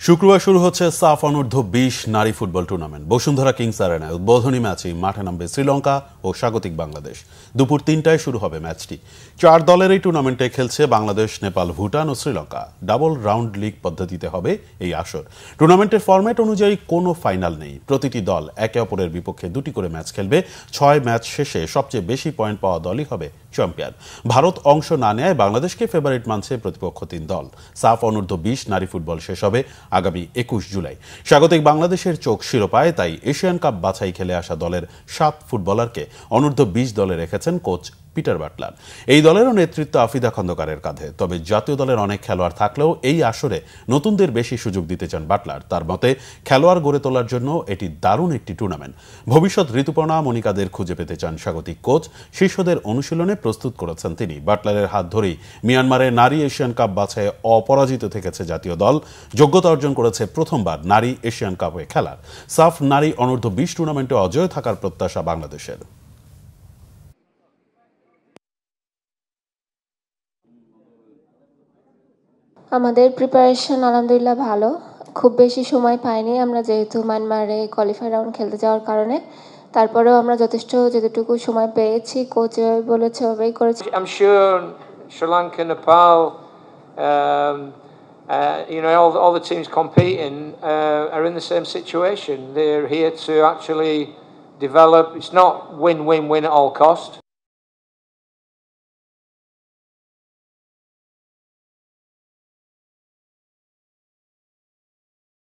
শুক্রবার শুরু হচ্ছে সাফ অনূর্ধ্ব-20 নারী ফুটবল টুর্নামেন্ট। বসুন্ধরা কিংস আরেনায় উদ্বোধনী ম্যাচে মাঠে নামবে শ্রীলঙ্কা ও স্বাগতিক বাংলাদেশ। দুপুর 3টায় শুরু হবে ম্যাচটি। 4 দলের এই টুর্নামেন্টে খেলছে বাংলাদেশ, নেপাল, ভুটান ও শ্রীলঙ্কা। ডাবল রাউন্ড লিগ পদ্ধতিতে হবে এই আসর। টুর্নামেন্টের ফরম্যাট অনুযায়ী কোনো ফাইনাল নেই। প্রতিটি দল একে অপরের বিপক্ষে 2টি করে ম্যাচ খেলবে। 6 ম্যাচ শেষে সবচেয়ে বেশি পয়েন্ট পাওয়া দলই হবে চ্যাম্পিয়ন। ভারত অংশ না নেয় বাংলাদেশকে ফেভারিট মানছে প্রতিপক্ষ 3 দল। সাফ অনূর্ধ্ব-20 নারী ফুটবল শেষ হবে আগামী 21 জুলাই। স্বাগতিক বাংলাদেশের চোখ শিরোপায়, তাই এশিয়ান কাপ বাছাই খেলে আসা দলের 7 ফুটবলারকে অনূর্ধ্ব-20 দলে রেখেছেন কোচ পিটার বাটলার। এই দলেরও নেতৃত্ব আফিদা খন্দকারের কাঁধে। তবে জাতীয় দলের অনেক খেলোয়াড় থাকলেও এই আসরে নতুনদের বেশি সুযোগ দিতে চান বাটলার। তার মতে, খেলোয়াড় গড়ে তোলার জন্য এটি দারুণ একটি টুর্নামেন্ট। ভবিষ্যৎ ঋতুপর্ণা মনিকাদের খুঁজে পেতে চান স্বাগতিক কোচ। শিষ্যদের অনুশীলনে প্রস্তুত করেছেন তিনি। বাটলারের হাত ধরেই মিয়ানমারে নারী এশিয়ান কাপ বাছাইয়ে অপরাজিত থেকেছে জাতীয় দল। যোগ্যতা অর্জন করেছে প্রথমবার নারী এশিয়ান কাপে খেলার। সাফ নারী অনূর্ধ্ব-20 টুর্নামেন্টে অজয় থাকার প্রত্যাশা বাংলাদেশের। আমাদের প্রিপারেশন আলহামদুলিল্লাহ ভালো। খুব বেশি সময় পাইনি আমরা, যেহেতু মায়ানমারে কোয়ালিফাই রাউন্ড খেলতে যাওয়ার কারণে। তারপরেও আমরা যতটুকু সময় পেয়েছি, কোচ যেভাবে বলেছে ওভাবেই করেছি। I'm sure Sri Lanka, Nepal, all the teams competing are in the same situation. They're here to actually develop. It's not win-win-win at all cost.